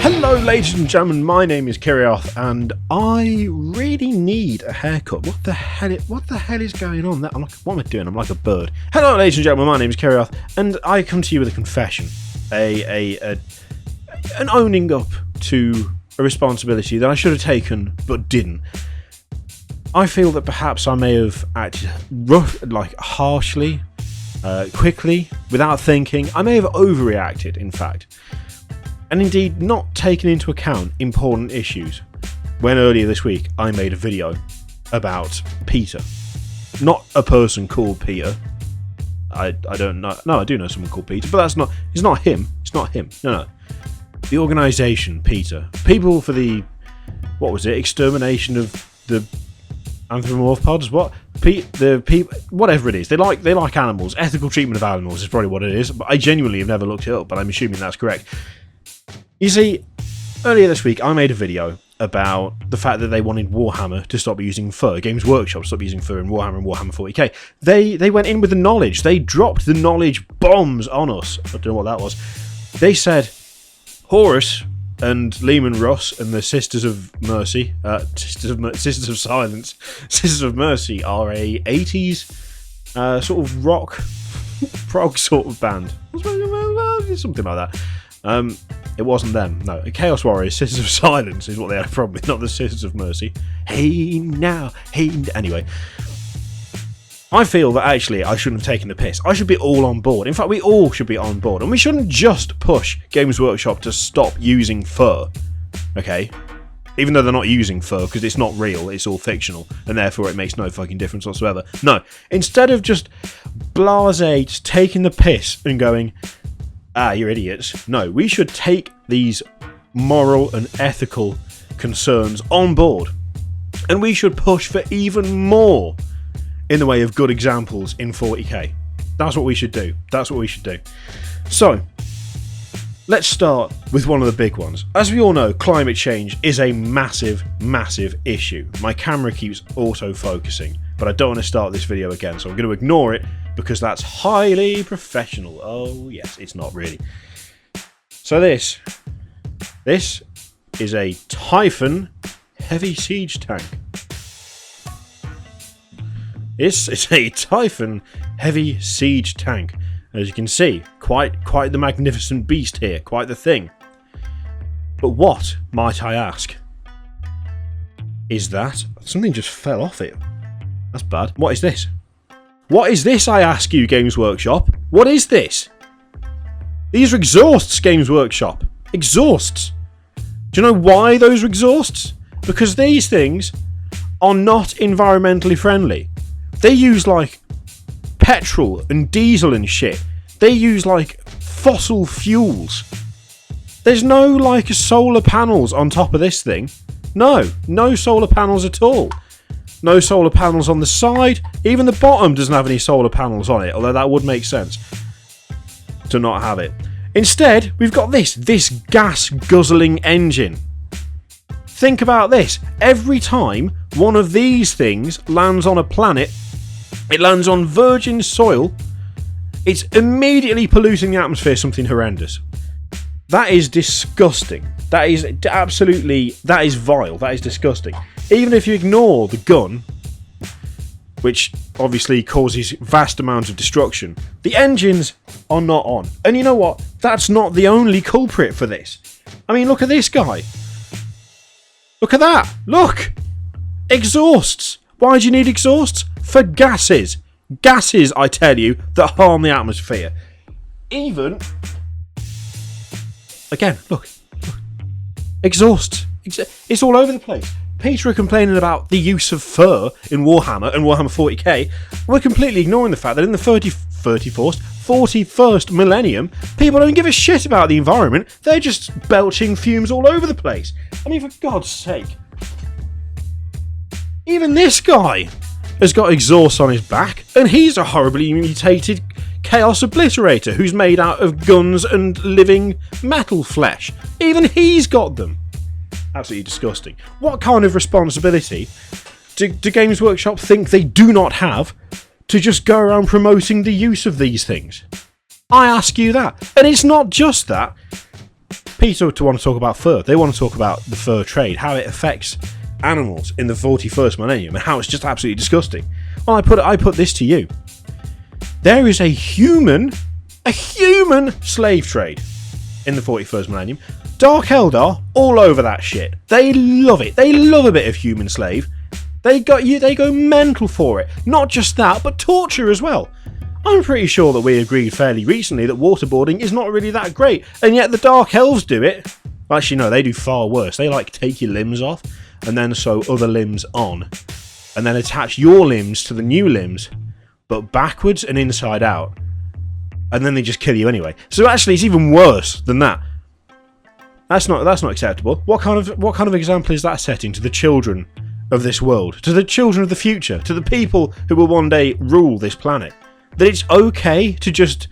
Hello ladies and gentlemen, my name is Kirioth and I really need a haircut. What the hell is going on? What am I doing? I'm like a bird. Hello ladies and gentlemen, my name is Kirioth and I come to you with a confession. An owning up to a responsibility that I should have taken but didn't. I feel that perhaps I may have acted harshly, quickly, without thinking. I may have overreacted, in fact. And indeed not taken into account important issues when earlier this week I made a video about Peter. Not a person called Peter. I don't know. No, I do know someone called Peter, but it's not him. It's not him. No. The organisation, Peter. People for the, extermination of the anthropomorphopods? What? The people, whatever it is. They like animals. Ethical treatment of animals is probably what it is, but I genuinely have never looked it up, but I'm assuming that's correct. You see, earlier this week I made a video about the fact that they wanted Warhammer to stop using fur. Games Workshop to stop using fur in Warhammer and Warhammer 40k. They went in with the knowledge. They dropped the knowledge bombs on us. I don't know what that was. They said Horus and Lehman Russ and the Sisters of Mercy, Sisters of Silence, Sisters of Mercy are a 80s sort of rock prog sort of band. Something like that. It wasn't them. No, Chaos Warriors, Sisters of Silence is what they had a problem with, not the Sisters of Mercy. Hey now. Anyway, I feel that actually I shouldn't have taken the piss. I should be all on board. In fact, we all should be on board. And we shouldn't just push Games Workshop to stop using fur. Okay? Even though they're not using fur, because it's not real, it's all fictional, and therefore it makes no fucking difference whatsoever. No. Instead of just blasé, just taking the piss and going, you're idiots. No, we should take these moral and ethical concerns on board. And we should push for even more in the way of good examples in 40k. That's what we should do. So, let's start with one of the big ones. As we all know, climate change is a massive, massive issue. My camera keeps auto-focusing, but I don't want to start this video again, so I'm going to ignore it because that's highly professional. Oh yes, it's not really. So this is a Typhon heavy siege tank. This is a Typhon heavy siege tank. As you can see, quite the magnificent beast here, quite the thing. But what, might I ask, is that? Something just fell off it. That's bad. What is this? What is this, I ask you, Games Workshop? What is this? These are exhausts, Games Workshop. Exhausts. Do you know why those are exhausts? Because these things are not environmentally friendly. They use, like, petrol and diesel and shit. They use, like, fossil fuels. There's no, like, solar panels on top of this thing. No solar panels at all. No solar panels on the side. Even the bottom doesn't have any solar panels on it, although that would make sense to not have it. Instead, we've got this gas-guzzling engine. Think about this. Every time one of these things lands on a planet, it lands on virgin soil, it's immediately polluting the atmosphere, something horrendous. That is disgusting. That is vile. That is disgusting. Even if you ignore the gun, which obviously causes vast amounts of destruction, the engines are not on. And you know what? That's not the only culprit for this. I mean, look at this guy. Look at that. Look. Exhausts. Why do you need exhausts? For gases. Gases, I tell you, that harm the atmosphere. Even... Again, look. Exhausts. It's all over the place. Peter are complaining about the use of fur in Warhammer and Warhammer 40k. We're completely ignoring the fact that in the 41st millennium, people don't give a shit about the environment. They're just belching fumes all over the place. I mean, for God's sake. Even this guy has got exhaust on his back, and he's a horribly mutated Chaos Obliterator who's made out of guns and living metal flesh. Even he's got them. Absolutely disgusting. What kind of responsibility do Games Workshop think they do not have to just go around promoting the use of these things? I ask you that. And it's not just that. people to want to talk about fur. They want to talk about the fur trade, how it affects animals in the 41st millennium, and how it's just absolutely disgusting. Well, I put this to you. There is a human slave trade in the 41st millennium. Dark Eldar all over that shit. They love it. They love a bit of human slave. They go mental for it. Not just that, but torture as well. I'm pretty sure that we agreed fairly recently that waterboarding is not really that great, and yet the Dark Elves do it. Actually, no, they do far worse. They like take your limbs off and then sew other limbs on, and then attach your limbs to the new limbs, but backwards and inside out, and then they just kill you anyway. So actually, it's even worse than that. That's not acceptable. What kind of example is that setting to the children of this world, to the children of the future, to the people who will one day rule this planet? That it's okay to just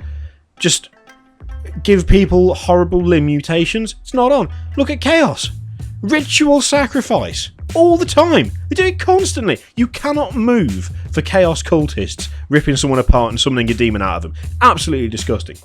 give people horrible limb mutations? It's not on. Look at Chaos. Ritual sacrifice. All the time. They do it constantly. You cannot move for Chaos cultists ripping someone apart and summoning a demon out of them. Absolutely disgusting.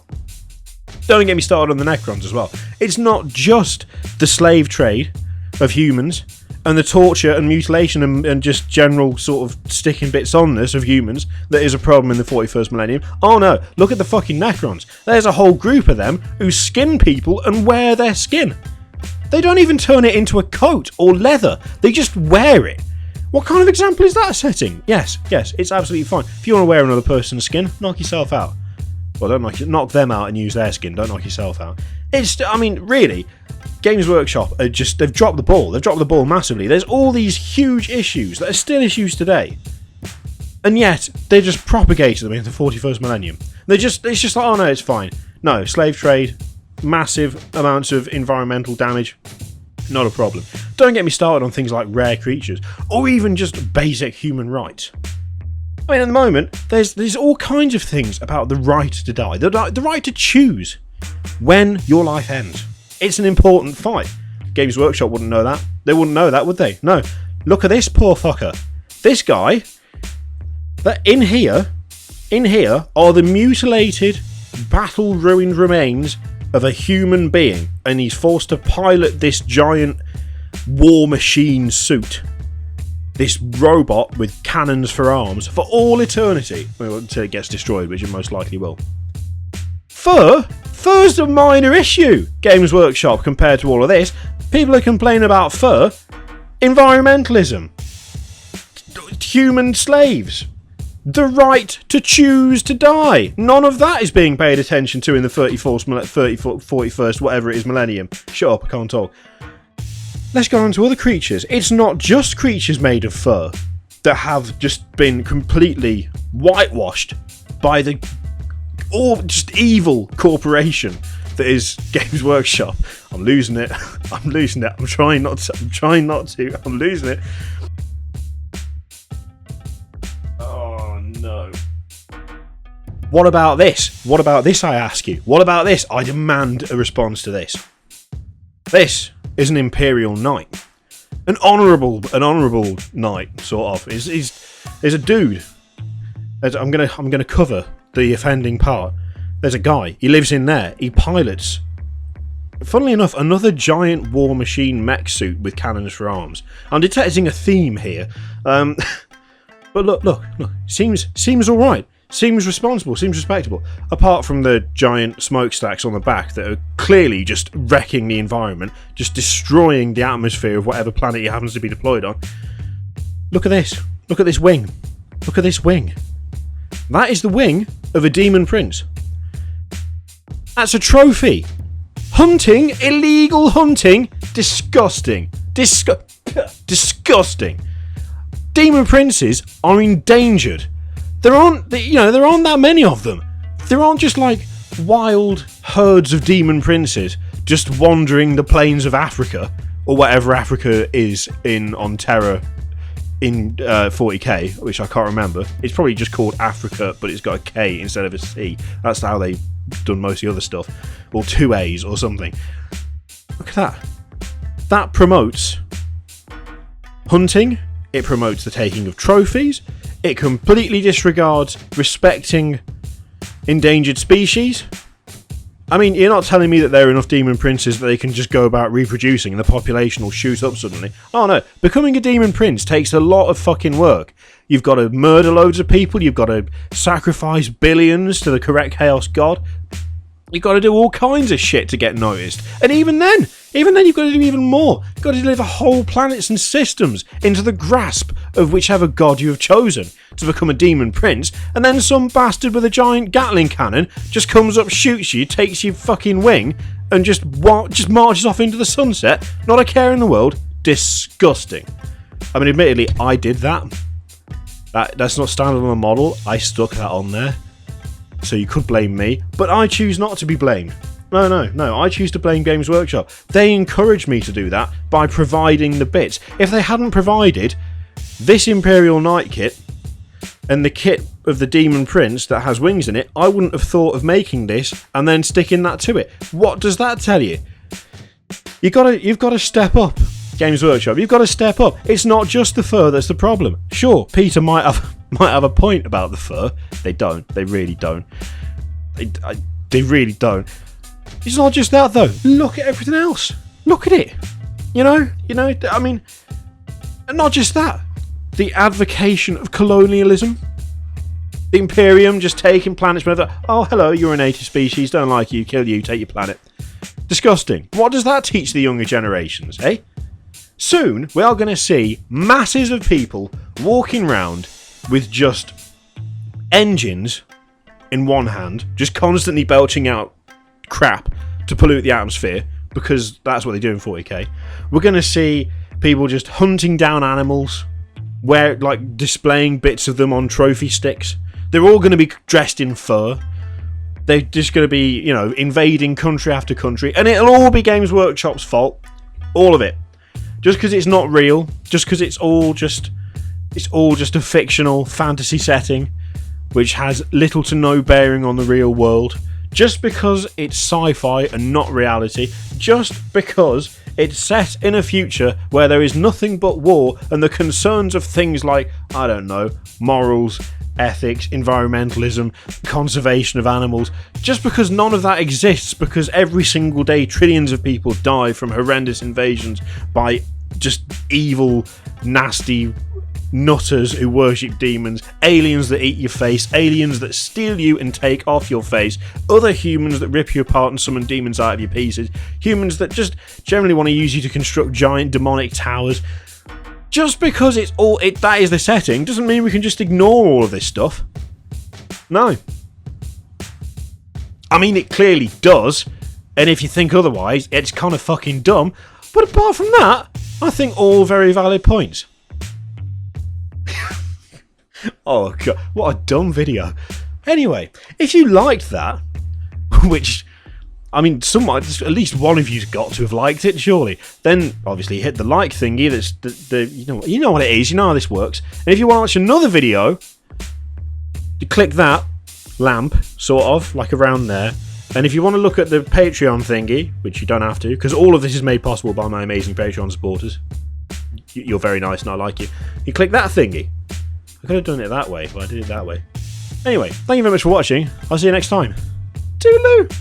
Don't get me started on the Necrons as well. It's not just the slave trade of humans and the torture and mutilation and just general sort of sticking bits on this of humans that is a problem in the 41st millennium. Oh no, look at the fucking Necrons. There's a whole group of them who skin people and wear their skin. They don't even turn it into a coat or leather. They just wear it. What kind of example is that setting? Yes, it's absolutely fine. If you want to wear another person's skin, knock yourself out. Well, don't knock them out and use their skin. Don't knock yourself out. Really, Games Workshop they've dropped the ball. They've dropped the ball massively. There's all these huge issues that are still issues today, and yet they just propagated them into the 41st millennium. It's just like, oh no, it's fine. No, slave trade, massive amounts of environmental damage, not a problem. Don't get me started on things like rare creatures or even just basic human rights. I mean, at the moment, there's all kinds of things about the right to die, the right to choose when your life ends. It's an important fight. Games Workshop wouldn't know that. They wouldn't know that, would they? No. Look at this poor fucker. This guy. That in here are the mutilated, battle-ruined remains of a human being, and he's forced to pilot this giant war machine suit. This robot with cannons for arms for all eternity, well, until it gets destroyed, which it most likely will. Fur's a minor issue, Games Workshop, compared to all of this. People are complaining about fur. Environmentalism. Human slaves. The right to choose to die. None of that is being paid attention to in the 41st, whatever it is, millennium. Shut up, I can't talk. Let's go on to other creatures. It's not just creatures made of fur that have just been completely whitewashed by the just evil corporation that is Games Workshop. I'm losing it. I'm trying not to. I'm losing it. Oh no. What about this? What about this, I ask you? What about this? I demand a response to this. This is an Imperial Knight. An honourable knight, sort of. Is a dude. I'm gonna cover the offending part. There's a guy. He lives in there. He pilots, funnily enough, another giant war machine mech suit with cannons for arms. I'm detecting a theme here. But look. Seems all right. Seems responsible. Seems respectable. Apart from the giant smokestacks on the back that are clearly just wrecking the environment, just destroying the atmosphere of whatever planet he happens to be deployed on. Look at this. Look at this wing. Look at this wing. That is the wing of a demon prince. That's a trophy. Hunting, illegal hunting, disgusting. Disgusting. Demon princes are endangered. There aren't that many of them. There aren't just like wild herds of demon princes just wandering the plains of Africa or whatever Africa is on Terra in 40k, which I can't remember. It's probably just called Africa, but it's got a K instead of a C. That's how they've done most of the other stuff, or 2 A's or something. Look at that. That promotes hunting. It promotes the taking of trophies. It completely disregards respecting endangered species. I mean, you're not telling me that there are enough demon princes that they can just go about reproducing and the population will shoot up suddenly. Oh no, becoming a demon prince takes a lot of fucking work. You've got to murder loads of people, you've got to sacrifice billions to the correct chaos god. You've got to do all kinds of shit to get noticed. And even then you've got to do even more. You've got to deliver whole planets and systems into the grasp of whichever god you have chosen to become a demon prince, and then some bastard with a giant Gatling cannon just comes up, shoots you, takes your fucking wing, and just marches off into the sunset. Not a care in the world. Disgusting. I mean, admittedly, I did that. That's not standard on the model. I stuck that on there. So you could blame me, but I choose not to be blamed. No, I choose to blame Games Workshop. They encouraged me to do that by providing the bits. If they hadn't provided this Imperial Knight kit and the kit of the Demon Prince that has wings in it, I wouldn't have thought of making this and then sticking that to it. What does that tell you? You've got to step up, Games Workshop. You've got to step up. It's not just the fur that's the problem. Sure, Peter might have a point about the fur. They don't. They really don't. They really don't. It's not just that though. Look at everything else. Look at it. You know. I mean, not just that. The advocation of colonialism. The Imperium just taking planets. Oh, hello, you're a native species. Don't like you. Kill you. Take your planet. Disgusting. What does that teach the younger generations, eh? Soon we are going to see masses of people walking around with just engines in one hand, just constantly belching out crap to pollute the atmosphere, because that's what they do in 40k. We're going to see people just hunting down animals, displaying bits of them on trophy sticks. They're all going to be dressed in fur. They're just going to be, invading country after country, and it'll all be Games Workshop's fault. All of it. Just because it's not real, just because it's all just a fictional fantasy setting which has little to no bearing on the real world, just because it's sci-fi and not reality, just because it's set in a future where there is nothing but war and the concerns of things like, I don't know, morals, ethics, environmentalism, conservation of animals, just because none of that exists, because every single day trillions of people die from horrendous invasions by just evil, nasty nutters who worship demons, aliens that eat your face, aliens that steal you and take off your face, other humans that rip you apart and summon demons out of your pieces, humans that just generally want to use you to construct giant demonic towers. Just because that is the setting doesn't mean we can just ignore all of this stuff. No. I mean, it clearly does, and if you think otherwise, it's kind of fucking dumb, but apart from that, I think all very valid points. Oh god, what a dumb video. Anyway, if you liked that, which, I mean, at least one of you's got to have liked it, surely, then obviously hit the like thingy. That's you know what it is, you know how this works. And if you want to watch another video, you click that lamp, sort of, like around there. And if you want to look at the Patreon thingy, which you don't have to, because all of this is made possible by my amazing Patreon supporters. You're very nice and I like you. You click that thingy. I could have done it that way, but I did it that way. Anyway, thank you very much for watching. I'll see you next time. Toodaloo!